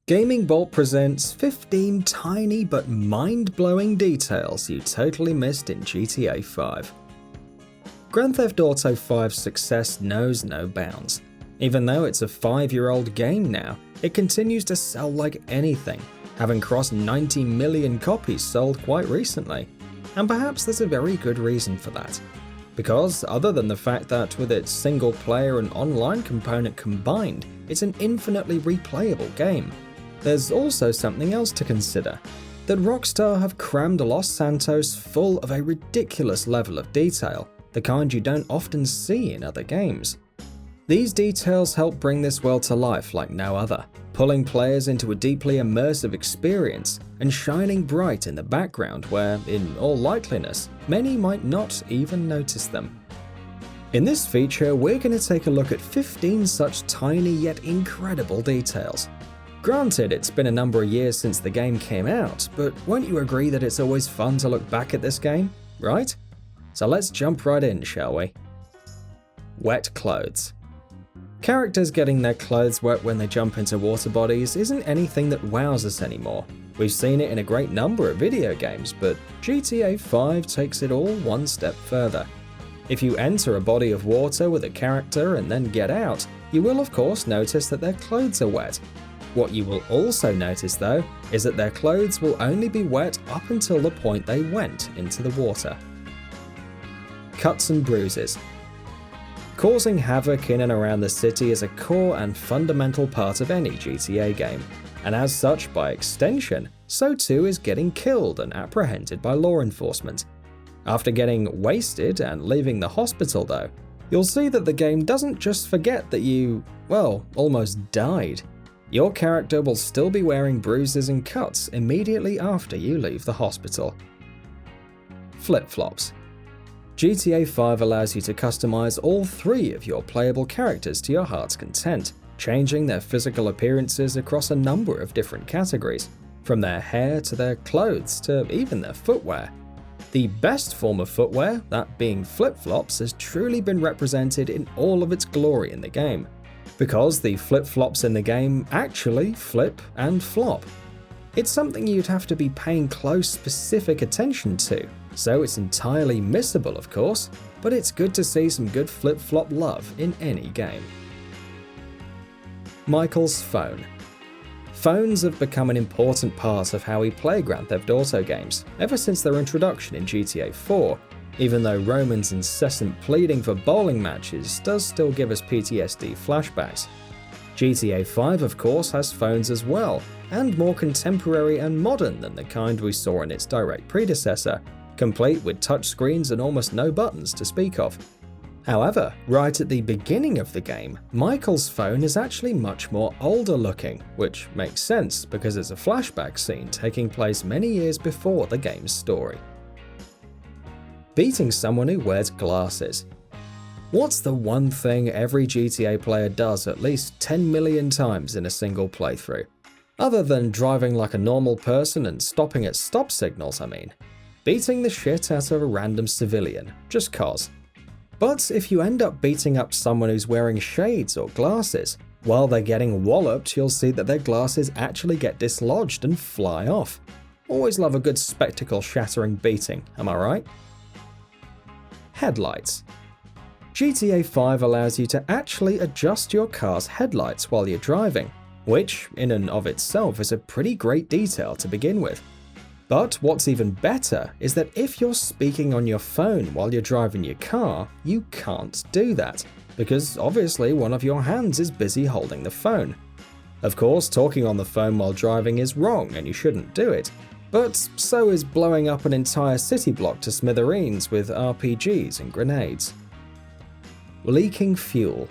GamingBolt presents 15 tiny but mind-blowing details you totally missed in GTA 5. Grand Theft Auto 5's success knows no bounds. Even though it's a 5-year-old game now, it continues to sell like anything, having crossed 90 million copies sold quite recently. And perhaps there's a very good reason for that. Because other than the fact that with its single player and online component combined, it's an infinitely replayable game. There's also something else to consider, that Rockstar have crammed Los Santos full of a ridiculous level of detail, the kind you don't often see in other games. These details help bring this world to life like no other, pulling players into a deeply immersive experience and shining bright in the background where, in all likeliness, many might not even notice them. In this feature, we're going to take a look at 15 such tiny yet incredible details. Granted, it's been a number of years since the game came out, but won't you agree that it's always fun to look back at this game, right? So let's jump right in, shall we? Wet clothes. Characters getting their clothes wet when they jump into water bodies isn't anything that wows us anymore. We've seen it in a great number of video games, but GTA 5 takes it all one step further. If you enter a body of water with a character and then get out, you will of course notice that their clothes are wet. What you will also notice though, is that their clothes will only be wet up until the point they went into the water. Cuts and bruises. Causing havoc in and around the city is a core and fundamental part of any GTA game, and as such, by extension, so too is getting killed and apprehended by law enforcement. After getting wasted and leaving the hospital though, you'll see that the game doesn't just forget that you, well, almost died. Your character will still be wearing bruises and cuts immediately after you leave the hospital. Flip-flops. GTA 5 allows you to customize all 3 of your playable characters to your heart's content, changing their physical appearances across a number of different categories, from their hair to their clothes to even their footwear. The best form of footwear, that being flip-flops, has truly been represented in all of its glory in the game, because the flip-flops in the game actually flip and flop. It's something you'd have to be paying close specific attention to, so it's entirely missable of course, but it's good to see some good flip-flop love in any game. Michael's phone. Phones have become an important part of how we play Grand Theft Auto games, ever since their introduction in GTA 4, even though Roman's incessant pleading for bowling matches does still give us PTSD flashbacks. GTA 5 of course has phones as well, and more contemporary and modern than the kind we saw in its direct predecessor, complete with touchscreens and almost no buttons to speak of. However, right at the beginning of the game, Michael's phone is actually much more older looking, which makes sense because it's a flashback scene taking place many years before the game's story. Beating someone who wears glasses. What's the one thing every GTA player does at least 10 million times in a single playthrough? Other than driving like a normal person and stopping at stop signals, I mean. Beating the shit out of a random civilian, just cause. But if you end up beating up someone who's wearing shades or glasses, while they're getting walloped, you'll see that their glasses actually get dislodged and fly off. Always love a good spectacle-shattering beating, am I right? Headlights. GTA 5 allows you to actually adjust your car's headlights while you're driving, which in and of itself is a pretty great detail to begin with. But what's even better is that if you're speaking on your phone while you're driving your car, you can't do that, because obviously one of your hands is busy holding the phone. Of course, talking on the phone while driving is wrong and you shouldn't do it, but so is blowing up an entire city block to smithereens with RPGs and grenades. Leaking fuel.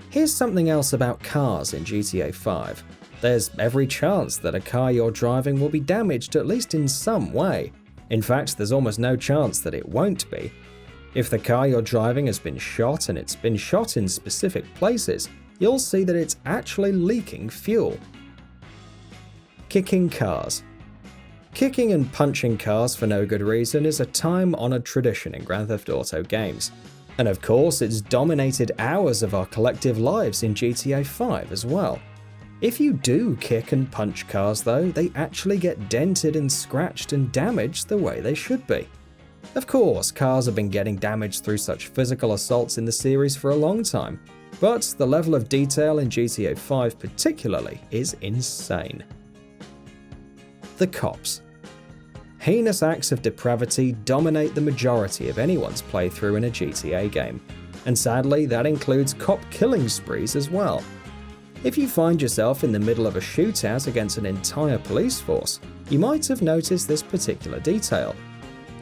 Here's something else about cars in GTA 5. There's every chance that a car you're driving will be damaged at least in some way. In fact, there's almost no chance that it won't be. If the car you're driving has been shot and it's been shot in specific places, you'll see that it's actually leaking fuel. Kicking cars. Kicking and punching cars for no good reason is a time-honored tradition in Grand Theft Auto games. And of course, it's dominated hours of our collective lives in GTA 5 as well. If you do kick and punch cars though, they actually get dented and scratched and damaged the way they should be. Of course, cars have been getting damaged through such physical assaults in the series for a long time, but the level of detail in GTA 5 particularly is insane. The cops. Heinous acts of depravity dominate the majority of anyone's playthrough in a GTA game, and sadly that includes cop killing sprees as well. If you find yourself in the middle of a shootout against an entire police force, you might have noticed this particular detail.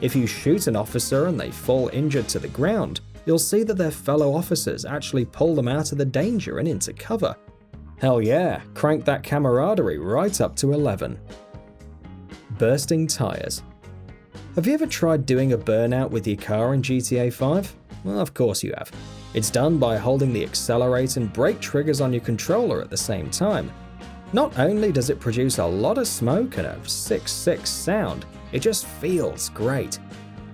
If you shoot an officer and they fall injured to the ground, you'll see that their fellow officers actually pull them out of the danger and into cover. Hell yeah, crank that camaraderie right up to 11. Bursting tires. Have you ever tried doing a burnout with your car in GTA 5? Well, of course you have. It's done by holding the accelerate and brake triggers on your controller at the same time. Not only does it produce a lot of smoke and a 6.6 sound, it just feels great.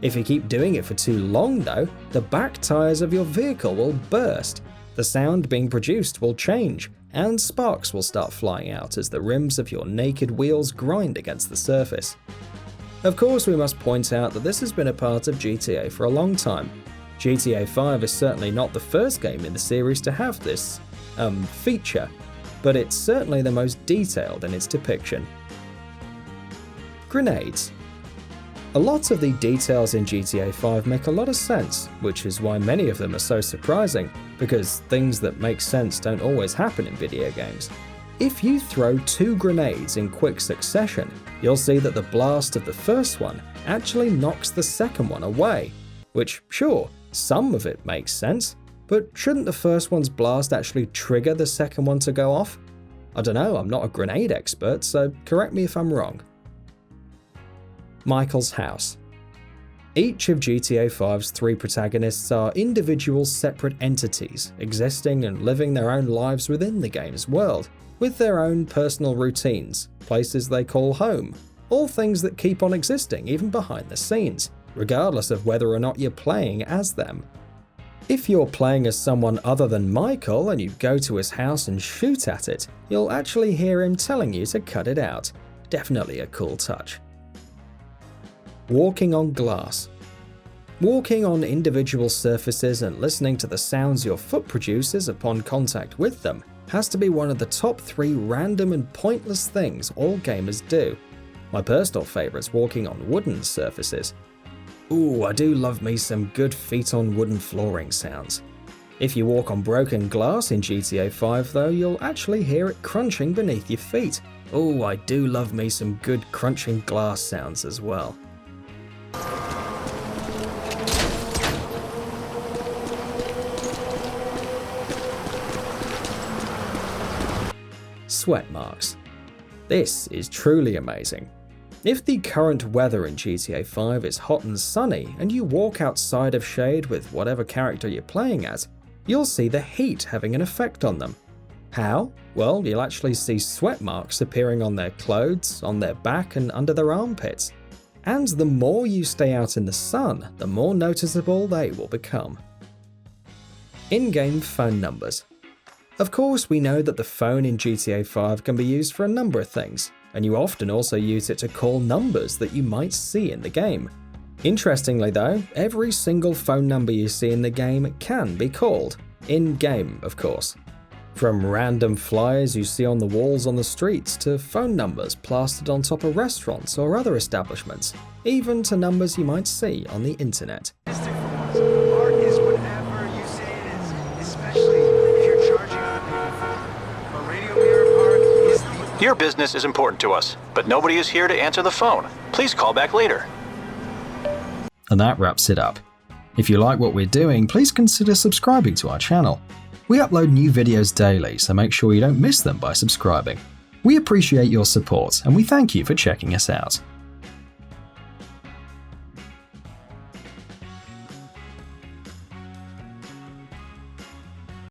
If you keep doing it for too long though, the back tires of your vehicle will burst, the sound being produced will change, and sparks will start flying out as the rims of your naked wheels grind against the surface. Of course, we must point out that this has been a part of GTA for a long time. GTA 5 is certainly not the first game in the series to have this feature, but it's certainly the most detailed in its depiction. Grenades. A lot of the details in GTA 5 make a lot of sense, which is why many of them are so surprising, because things that make sense don't always happen in video games. If you throw 2 grenades in quick succession, you'll see that the blast of the first one actually knocks the second one away, which sure, some of it makes sense, but shouldn't the first one's blast actually trigger the second one to go off? I don't know, I'm not a grenade expert, so correct me if I'm wrong. Michael's house. Each of GTA 5's 3 protagonists are individual separate entities, existing and living their own lives within the game's world, with their own personal routines, places they call home, all things that keep on existing even behind the scenes, regardless of whether or not you're playing as them. If you're playing as someone other than Michael and you go to his house and shoot at it, you'll actually hear him telling you to cut it out. Definitely a cool touch. Walking on glass. Walking on individual surfaces and listening to the sounds your foot produces upon contact with them has to be one of the top 3 random and pointless things all gamers do. My personal favourite's walking on wooden surfaces. Ooh, I do love me some good feet on wooden flooring sounds. If you walk on broken glass in GTA 5 though, you'll actually hear it crunching beneath your feet. Ooh, I do love me some good crunching glass sounds as well. Sweat marks. This is truly amazing. If the current weather in GTA 5 is hot and sunny and you walk outside of shade with whatever character you're playing as, you'll see the heat having an effect on them. How? Well, you'll actually see sweat marks appearing on their clothes, on their back and under their armpits. And the more you stay out in the sun, the more noticeable they will become. In-game phone numbers. Of course, we know that the phone in GTA 5 can be used for a number of things, and you often also use it to call numbers that you might see in the game. Interestingly though, every single phone number you see in the game can be called, in-game of course. From random flyers you see on the walls on the streets to phone numbers plastered on top of restaurants or other establishments, even to numbers you might see on the internet. Your business is important to us, but nobody is here to answer the phone. Please call back later. And that wraps it up. If you like what we're doing, please consider subscribing to our channel. We upload new videos daily, so make sure you don't miss them by subscribing. We appreciate your support, and we thank you for checking us out.